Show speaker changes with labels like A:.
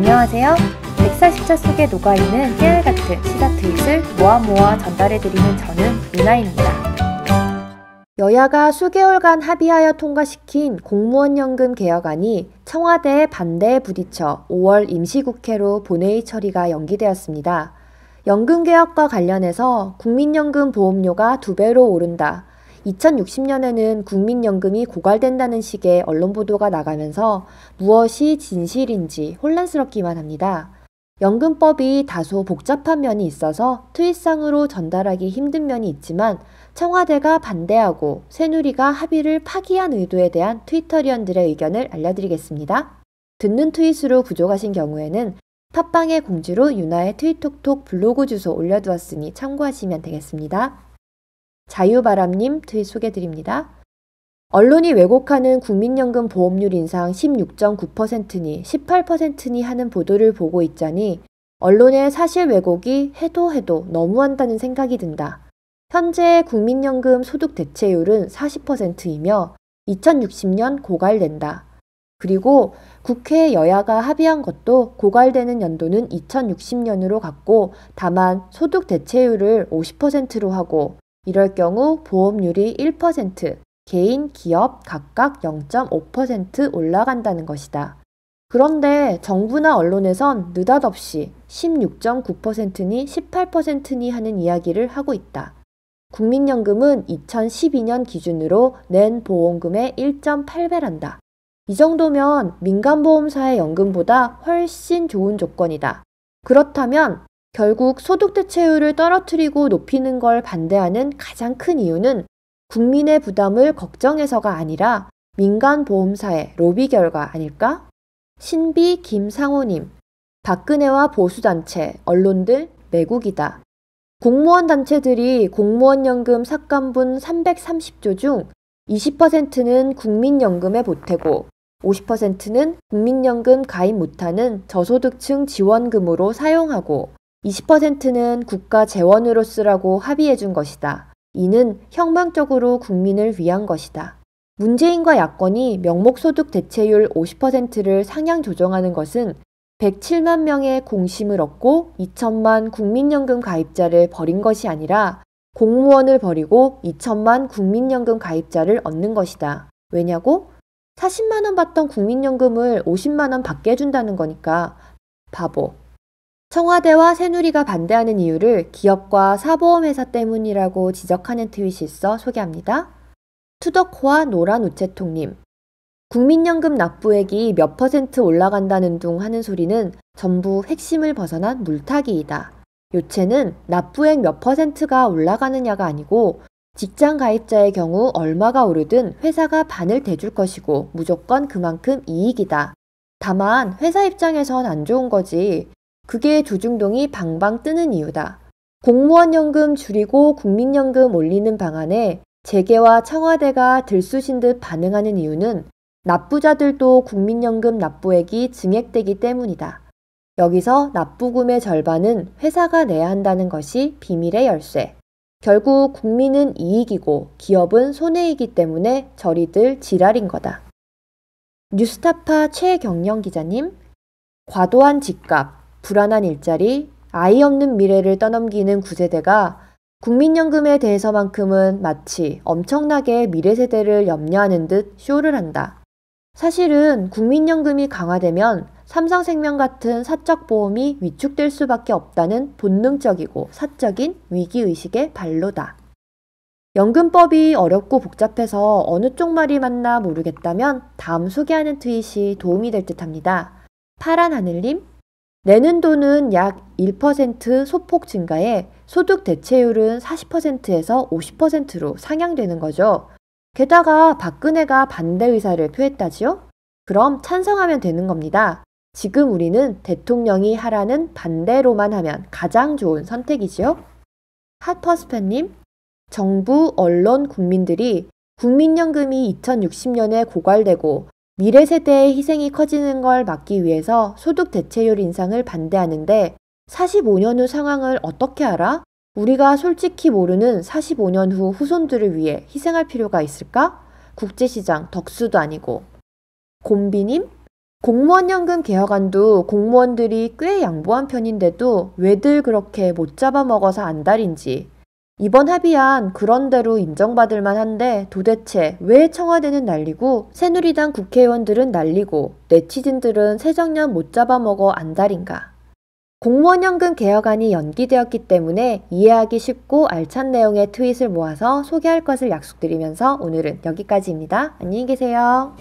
A: 안녕하세요. 140차 속에 녹아있는 깨알같은 시사 트윗을 모아 전달해드리는 저는 유나입니다. 여야가 수개월간 합의하여 통과시킨 공무원연금 개혁안이 청와대의 반대에 부딪혀 5월 임시국회로 본회의 처리가 연기되었습니다. 연금개혁과 관련해서 국민연금 보험료가 2배로 오른다. 2060년에는 국민연금이 고갈된다는 식의 언론 보도가 나가면서 무엇이 진실인지 혼란스럽기만 합니다. 연금법이 다소 복잡한 면이 있어서 트윗상으로 전달하기 힘든 면이 있지만 청와대가 반대하고 새누리가 합의를 파기한 의도에 대한 트위터리언들의 의견을 알려드리겠습니다. 듣는 트윗으로 부족하신 경우에는 팟빵의 공지로 유나의 트윗톡톡 블로그 주소 올려두었으니 참고하시면 되겠습니다. 자유바람님 트윗 소개드립니다. 언론이 왜곡하는 국민연금 보험료 인상 16.9%니 18%니 하는 보도를 보고 있자니 언론의 사실 왜곡이 해도 너무한다는 생각이 든다. 현재 국민연금 소득 대체율은 40%이며 2060년 고갈된다. 그리고 국회 여야가 합의한 것도 고갈되는 연도는 2060년으로 갖고 다만 소득 대체율을 50%로 하고 이럴 경우 보험률이 1%, 개인, 기업 각각 0.5% 올라간다는 것이다. 그런데 정부나 언론에선 느닷없이 16.9%니 18%니 하는 이야기를 하고 있다. 국민연금은 2012년 기준으로 낸 보험금의 1.8배란다. 이 정도면 민간보험사의 연금보다 훨씬 좋은 조건이다. 그렇다면 결국 소득 대체율을 떨어뜨리고 높이는 걸 반대하는 가장 큰 이유는 국민의 부담을 걱정해서가 아니라 민간보험사의 로비 결과 아닐까? 신비 김상호님, 박근혜와 보수단체, 언론들 매국이다. 공무원 단체들이 공무원연금 삭감분 330조 중 20%는 국민연금에 보태고 50%는 국민연금 가입 못하는 저소득층 지원금으로 사용하고 20%는 국가 재원으로 쓰라고 합의해 준 것이다. 이는 혁명적으로 국민을 위한 것이다. 문재인과 야권이 명목소득 대체율 50%를 상향 조정하는 것은 107만 명의 공심을 얻고 2천만 국민연금 가입자를 버린 것이 아니라 공무원을 버리고 2천만 국민연금 가입자를 얻는 것이다. 왜냐고? 40만 원 받던 국민연금을 50만 원 받게 해준다는 거니까. 바보. 청와대와 새누리가 반대하는 이유를 기업과 사보험회사 때문이라고 지적하는 트윗이 있어 소개합니다. 투더코와 노란 우체통님. 국민연금 납부액이 몇 % 올라간다는 둥 하는 소리는 전부 핵심을 벗어난 물타기이다. 요체는 납부액 몇 %가 올라가느냐가 아니고 직장 가입자의 경우 얼마가 오르든 회사가 반을 대줄 것이고 무조건 그만큼 이익이다. 다만 회사 입장에선 안 좋은 거지. 그게 조중동이 방방 뜨는 이유다. 공무원연금 줄이고 국민연금 올리는 방안에 재계와 청와대가 들쑤신 듯 반응하는 이유는 납부자들도 국민연금 납부액이 증액되기 때문이다. 여기서 납부금의 절반은 회사가 내야 한다는 것이 비밀의 열쇠. 결국 국민은 이익이고 기업은 손해이기 때문에 저리들 지랄인 거다. 뉴스타파 최경영 기자님, 과도한 집값, 불안한 일자리, 아이 없는 미래를 떠넘기는 구세대가 국민연금에 대해서만큼은 마치 엄청나게 미래 세대를 염려하는 듯 쇼를 한다. 사실은 국민연금이 강화되면 삼성생명 같은 사적 보험이 위축될 수밖에 없다는 본능적이고 사적인 위기의식의 발로다. 연금법이 어렵고 복잡해서 어느 쪽 말이 맞나 모르겠다면 다음 소개하는 트윗이 도움이 될 듯합니다. 파란 하늘님, 내는 돈은 약 1% 소폭 증가해 소득 대체율은 40%에서 50%로 상향되는 거죠. 게다가 박근혜가 반대 의사를 표했다지요? 그럼 찬성하면 되는 겁니다. 지금 우리는 대통령이 하라는 반대로만 하면 가장 좋은 선택이지요? 핫퍼스팬님, 정부, 언론, 국민들이 국민연금이 2060년에 고갈되고 미래 세대의 희생이 커지는 걸 막기 위해서 소득 대체율 인상을 반대하는데 45년 후 상황을 어떻게 알아? 우리가 솔직히 모르는 45년 후 후손들을 위해 희생할 필요가 있을까? 국제시장 덕수도 아니고. 곰비님, 공무원연금 개혁안도 공무원들이 꽤 양보한 편인데도 왜들 그렇게 못 잡아먹어서 안달인지 이번 합의안 그런대로 인정받을 만한데 도대체 왜 청와대는 난리고 새누리당 국회의원들은 난리고 네티즌들은 새정년 못 잡아먹어 안달인가. 공무원연금 개혁안이 연기되었기 때문에 이해하기 쉽고 알찬 내용의 트윗을 모아서 소개할 것을 약속드리면서 오늘은 여기까지입니다. 안녕히 계세요.